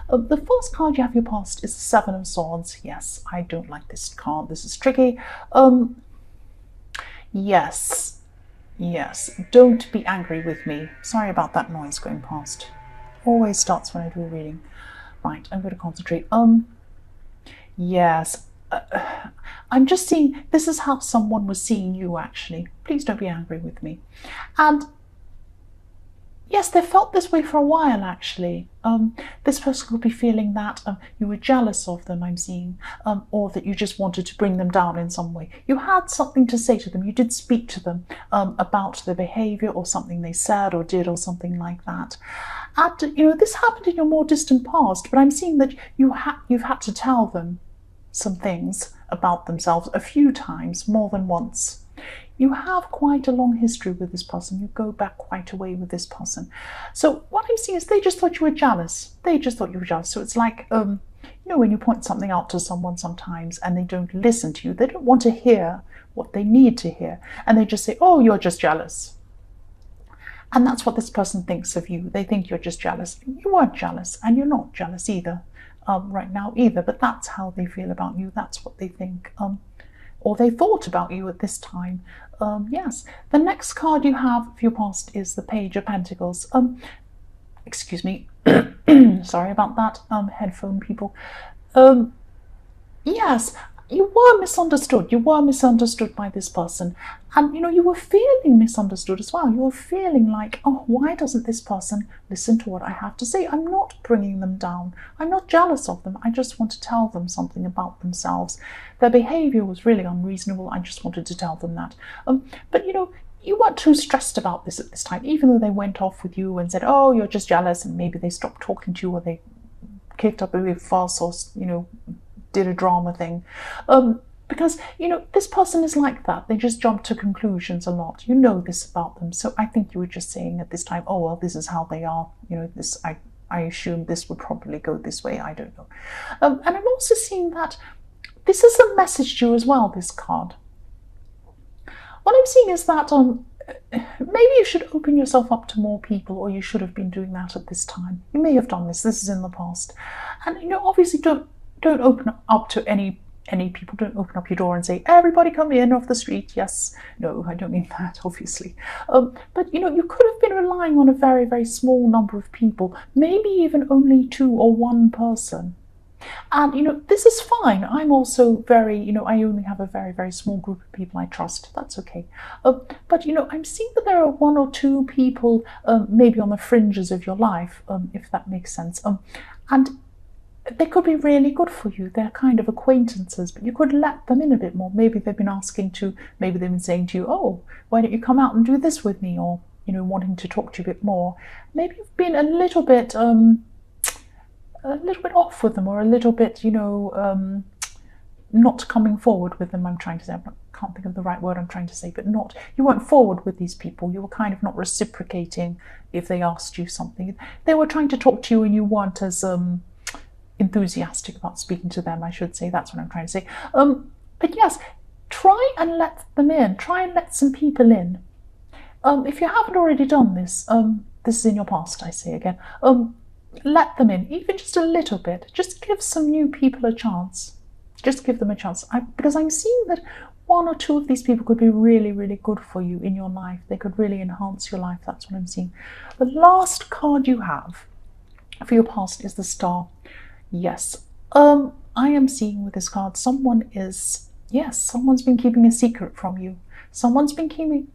The first card you have your past is the Seven of Swords. Yes, I don't like this card. This is tricky. Yes, don't be angry with me. Sorry about that noise going past. Always starts when I do a reading. Right, I'm going to concentrate. Yes. I'm just seeing, this is how someone was seeing you, actually. Please don't be angry with me. And yes, they felt this way for a while, actually. This person could be feeling that you were jealous of them, I'm seeing, or that you just wanted to bring them down in some way. You had something to say to them. You did speak to them about their behavior or something they said or did or something like that. And, this happened in your more distant past, but I'm seeing that you've had to tell them some things about themselves a few times, more than once. You have quite a long history with this person. You go back quite a way with this person. So what I'm seeing is they just thought you were jealous. So it's like, when you point something out to someone sometimes and they don't listen to you, they don't want to hear what they need to hear. And they just say, oh, you're just jealous. And that's what this person thinks of you. They think you're just jealous. You weren't jealous, and you're not jealous either. Right now either, but that's how they feel about you. That's what they think, or they thought about you at this time. Yes, the next card you have for your past is the Page of Pentacles. Excuse me, sorry about that, headphone people. Yes, you were misunderstood. You were misunderstood by this person. And, you were feeling misunderstood as well. You were feeling like, oh, why doesn't this person listen to what I have to say? I'm not bringing them down. I'm not jealous of them. I just want to tell them something about themselves. Their behavior was really unreasonable. I just wanted to tell them that. But, you weren't too stressed about this at this time, even though they went off with you and said, oh, you're just jealous, and maybe they stopped talking to you, or they kicked up a big fuss, or, did a drama thing, because this person is like that. They just jump to conclusions a lot. You know this about them. So I think you were just saying at this time, oh well, this is how they are, this I assume this would probably go this way. I don't know. And I'm also seeing that this is a message to you as well, this card. What I'm seeing is that maybe you should open yourself up to more people, or you should have been doing that at this time. You may have done this. This is in the past. And obviously don't open up to any people. Don't open up your door and say, everybody come in off the street. Yes. No, I don't mean that, obviously. But, you could have been relying on a very, very small number of people, maybe even only 2 or 1 person. And, this is fine. I'm also very, I only have a very, very small group of people I trust. That's okay. But, I'm seeing that there are 1 or 2 people maybe on the fringes of your life, if that makes sense. And they could be really good for you. They're kind of acquaintances, but you could let them in a bit more. Maybe they've been maybe they've been saying to you, oh, why don't you come out and do this with me? Or, wanting to talk to you a bit more. Maybe you've been a little bit off with them, or a little bit, not coming forward with them, I'm trying to say. I can't think of the right word I'm trying to say, but you weren't forward with these people. You were kind of not reciprocating if they asked you something. They were trying to talk to you and you weren't as enthusiastic about speaking to them, I should say. That's what I'm trying to say. But yes, try and let them in. Try and let some people in. If you haven't already done this, this is in your past, I say again, let them in, even just a little bit. Just give some new people a chance. Just give them a chance. Because I'm seeing that 1 or 2 of these people could be really, really good for you in your life. They could really enhance your life. That's what I'm seeing. The last card you have for your past is the Star. Yes, I am seeing with this card, someone's been keeping a secret from you. Someone's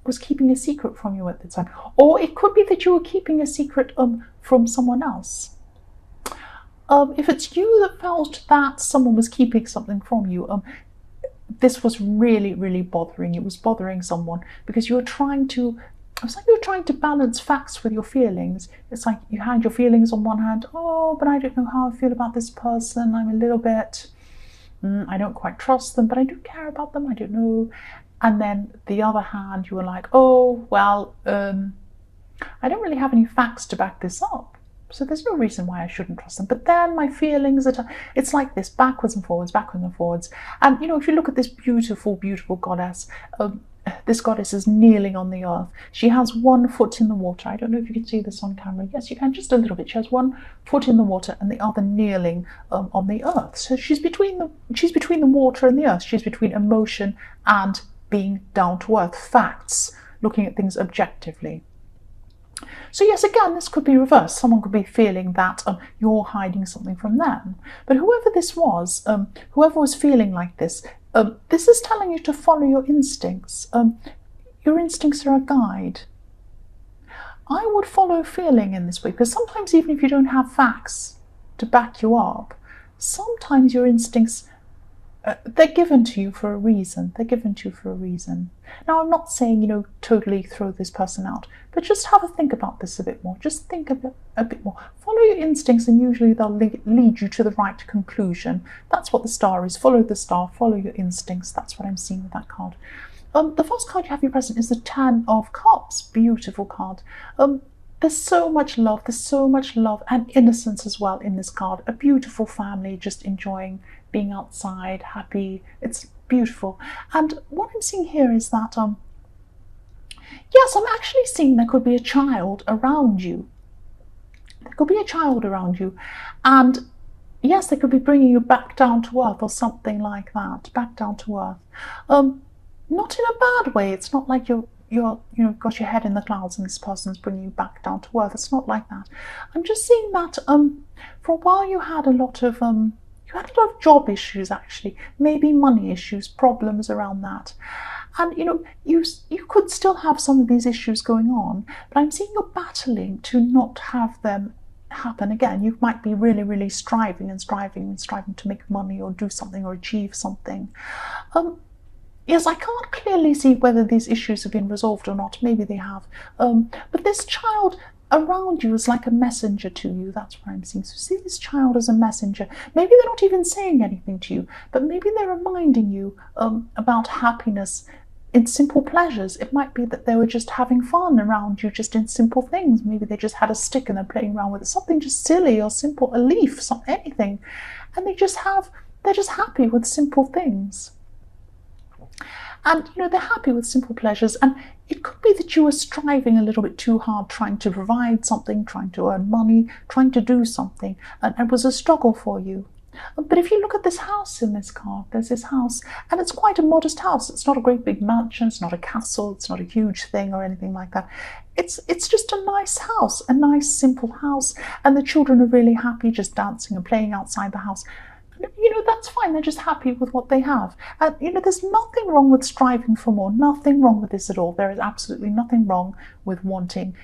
was keeping a secret from you at the time. Or it could be that you were keeping a secret from someone else. If it's you that felt that someone was keeping something from you, this was really, really bothering. It was bothering someone because you were trying to, it's like you were trying to balance facts with your feelings. It's like you had your feelings on one hand. Oh, but I don't know how I feel about this person. I'm a little bit, I don't quite trust them, but I do care about them. I don't know. And then the other hand, you were like, oh, well, I don't really have any facts to back this up. So there's no reason why I shouldn't trust them. But then my feelings, it's like this, backwards and forwards, backwards and forwards. And, if you look at this beautiful, beautiful goddess, this goddess is kneeling on the earth. She has one foot in the water. I don't know if you can see this on camera. Yes, you can, just a little bit. She has one foot in the water and the other kneeling on the earth. So she's between the water and the earth. She's between emotion and being down to earth, facts, looking at things objectively. So yes, again, this could be reversed. Someone could be feeling that you're hiding something from them. But whoever this was, whoever was feeling like this is telling you to follow your instincts. Your instincts are a guide. I would follow feeling in this way, because sometimes even if you don't have facts to back you up, sometimes your instincts, they're given to you for a reason. They're given to you for a reason. Now, I'm not saying, totally throw this person out, but just have a think about this a bit more. Just think a bit more. Follow your instincts, and usually they'll lead you to the right conclusion. That's what the star is. Follow the star, follow your instincts. That's what I'm seeing with that card. The first card you have here present is the Ten of Cups. Beautiful card. There's so much love. There's so much love and innocence as well in this card. A beautiful family just enjoying being outside, happy. It's beautiful. And what I'm seeing here is that, yes, I'm actually seeing there could be a child around you. There could be a child around you. And yes, they could be bringing you back down to earth or something like that. Back down to earth. Not in a bad way. It's not like you're got your head in the clouds and this person's bringing you back down to earth. It's not like that. I'm just seeing that for a while you had a lot of job issues, actually, maybe money issues, problems around that. And you could still have some of these issues going on, but I'm seeing you're battling to not have them happen again. You might be really, really striving to make money or do something or achieve something. Yes, I can't clearly see whether these issues have been resolved or not. Maybe they have. But this child around you is like a messenger to you. That's what I'm seeing. So see this child as a messenger. Maybe they're not even saying anything to you, but maybe they're reminding you about happiness in simple pleasures. It might be that they were just having fun around you, just in simple things. Maybe they just had a stick and they're playing around with it. Something just silly or simple, a leaf, anything. And they're just happy with simple things. And they're happy with simple pleasures, and it could be that you were striving a little bit too hard, trying to provide something, trying to earn money, trying to do something, and it was a struggle for you. But if you look at this house in this card, there's this house, and it's quite a modest house. It's not a great big mansion, it's not a castle, it's not a huge thing or anything like that. It's just a nice house, a nice simple house, and the children are really happy just dancing and playing outside the house. That's fine. They're just happy with what they have. And, there's nothing wrong with striving for more. Nothing wrong with this at all. There is absolutely nothing wrong with wanting,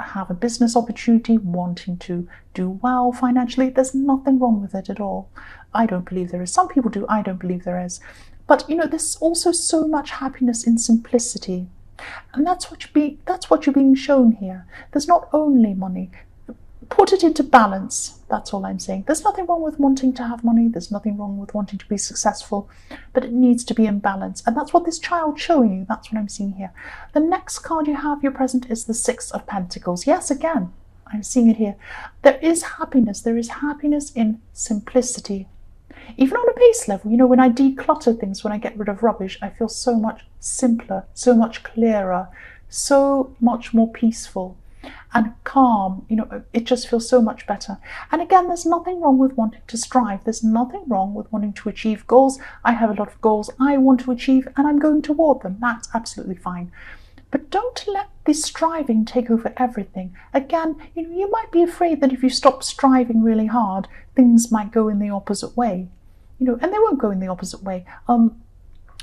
have a business opportunity, wanting to do well financially. There's nothing wrong with it at all. I don't believe there is. Some people do. I don't believe there is. But, there's also so much happiness in simplicity. And that's what you're being shown here. There's not only money. Put it into balance. That's all I'm saying. There's nothing wrong with wanting to have money. There's nothing wrong with wanting to be successful, but it needs to be in balance. And that's what this child's showing you. That's what I'm seeing here. The next card you have here present is the Six of Pentacles. Yes, again, I'm seeing it here. There is happiness. There is happiness in simplicity. Even on a base level, when I declutter things, when I get rid of rubbish, I feel so much simpler, so much clearer, so much more peaceful and calm. It just feels so much better. And again, there's nothing wrong with wanting to strive. There's nothing wrong with wanting to achieve goals. I have a lot of goals I want to achieve, and I'm going toward them. That's absolutely fine. But don't let this striving take over everything. Again, you might be afraid that if you stop striving really hard, things might go in the opposite way. And they won't go in the opposite way.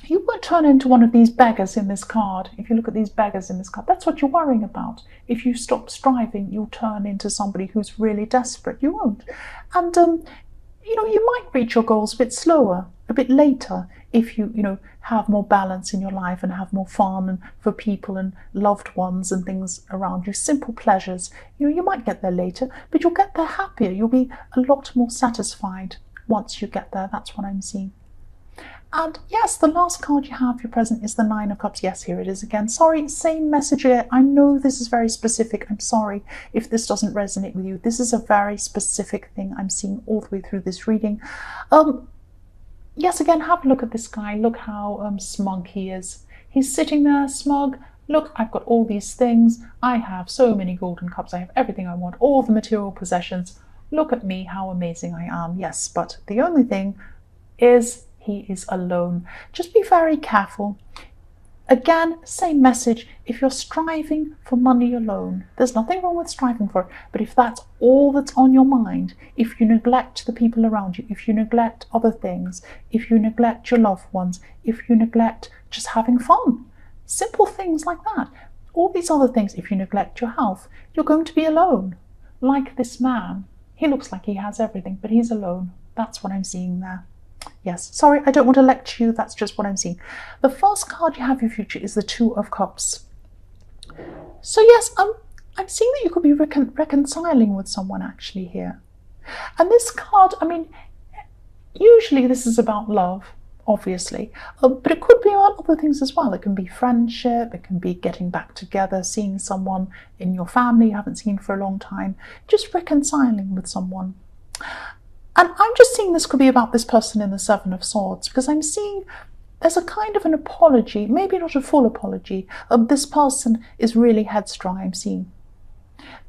You won't turn into one of these beggars in this card. If you look at these beggars in this card, that's what you're worrying about. If you stop striving, you'll turn into somebody who's really desperate. You won't. And, you might reach your goals a bit slower, a bit later, if you have more balance in your life and have more fun and for people and loved ones and things around you, simple pleasures. You might get there later, but you'll get there happier. You'll be a lot more satisfied once you get there. That's what I'm seeing. And yes, the last card you have here present is the Nine of Cups. Yes, here it is again. Sorry, same message here. I know this is very specific. I'm sorry if this doesn't resonate with you. This is a very specific thing I'm seeing all the way through this reading. Yes, again, have a look at this guy. Look how smug he is. He's sitting there smug. Look, I've got all these things. I have so many golden cups. I have everything I want, all the material possessions. Look at me, how amazing I am. Yes, but the only thing is he is alone. Just be very careful. Again, same message. If you're striving for money alone, there's nothing wrong with striving for it. But if that's all that's on your mind, if you neglect the people around you, if you neglect other things, if you neglect your loved ones, if you neglect just having fun, simple things like that, all these other things, if you neglect your health, you're going to be alone. Like this man. He looks like he has everything, but he's alone. That's what I'm seeing there. Yes, sorry, I don't want to lecture you. That's just what I'm seeing. The first card you have in your future is the Two of Cups. So yes, I'm seeing that you could be reconciling with someone actually here. And this card, I mean, usually this is about love, obviously, but it could be about other things as well. It can be friendship, it can be getting back together, seeing someone in your family you haven't seen for a long time, just reconciling with someone. And I'm just seeing this could be about this person in the Seven of Swords, because I'm seeing there's a kind of an apology, maybe not a full apology. This person is really headstrong, I'm seeing.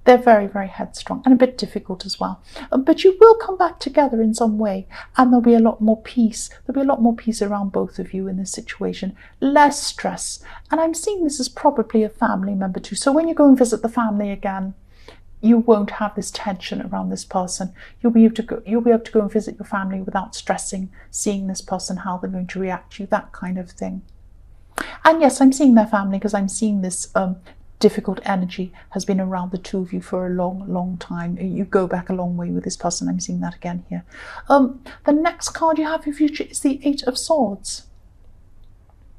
They're very, very headstrong and a bit difficult as well. But you will come back together in some way, and there'll be a lot more peace. There'll be a lot more peace around both of you in this situation. Less stress. And I'm seeing this as probably a family member too. So when you go and visit the family again, you won't have this tension around this person. You'll be able to go and visit your family without stressing, seeing this person, how they're going to react to you, that kind of thing. And yes, I'm seeing their family because I'm seeing this difficult energy has been around the two of you for a long, long time. You go back a long way with this person. I'm seeing that again here. The next card you have in your future is the Eight of Swords.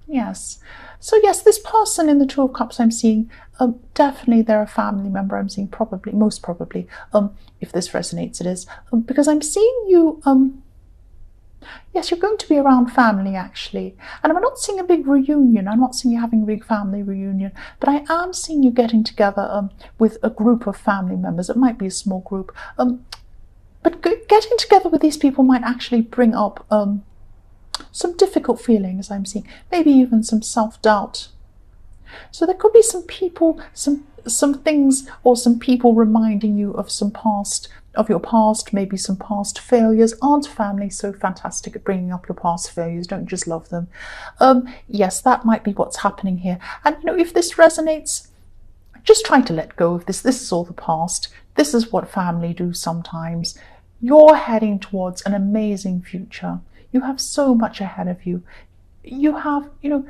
Yes. So yes, this person in the Two of Cups I'm seeing, definitely they're a family member. I'm seeing probably, most probably, if this resonates, it is. Because I'm seeing you, yes, you're going to be around family actually. And I'm not seeing a big reunion. I'm not seeing you having a big family reunion. But I am seeing you getting together with a group of family members. It might be a small group. But getting together with these people might actually bring up some difficult feelings I'm seeing, maybe even some self-doubt. So there could be some people, some things or some people reminding you of some past, of your past, maybe some past failures. Aren't family so fantastic at bringing up your past failures? Don't just love them. Yes, that might be what's happening here. And you know, if this resonates, just try to let go of this. This is all the past. This is what family do sometimes. You're heading towards an amazing future. You have so much ahead of you. You have, you know,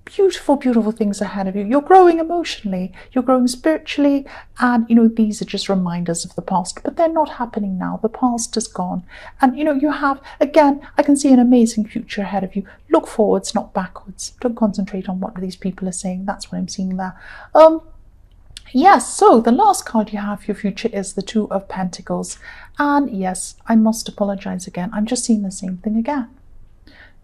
beautiful, beautiful things ahead of you. You're growing emotionally, you're growing spiritually, and, you know, these are just reminders of the past, but they're not happening now. The past is gone. And, you know, you have, again, I can see an amazing future ahead of you. Look forwards, not backwards. Don't concentrate on what these people are saying. That's what I'm seeing there. Yes, so the last card you have for your future is the Two of Pentacles. And yes, I must apologize again. I'm just seeing the same thing again.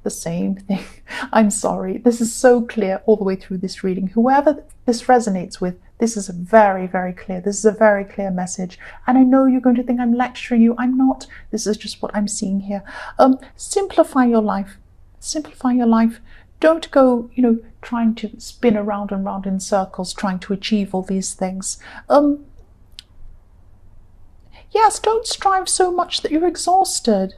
The same thing. I'm sorry. This is so clear all the way through this reading. Whoever this resonates with, this is very, very clear. This is a very clear message. And I know you're going to think I'm lecturing you. I'm not. This is just what I'm seeing here. Simplify your life. Simplify your life. Don't go, you know, trying to spin around and round in circles, trying to achieve all these things. Yes, don't strive so much that you're exhausted.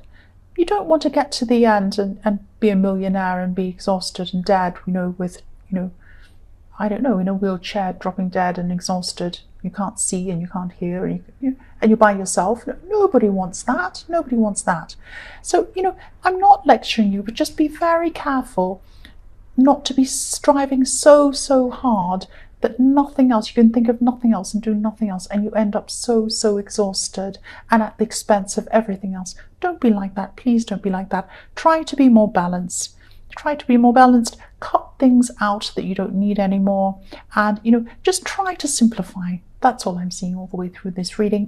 You don't want to get to the end and be a millionaire and be exhausted and dead, you know, with, you know, I don't know, in a wheelchair, dropping dead and exhausted. You can't see and you can't hear and you're by yourself. Nobody wants that. Nobody wants that. So, you know, I'm not lecturing you, but just be very careful not to be striving so hard that nothing else, you can think of nothing else and do nothing else, and you end up so exhausted and at the expense of everything else. Don't be like that. Please don't be like that. Try to be more balanced. Try to be more balanced. Cut things out that you don't need anymore, and, you know, just try to simplify. That's all I'm seeing all the way through this reading.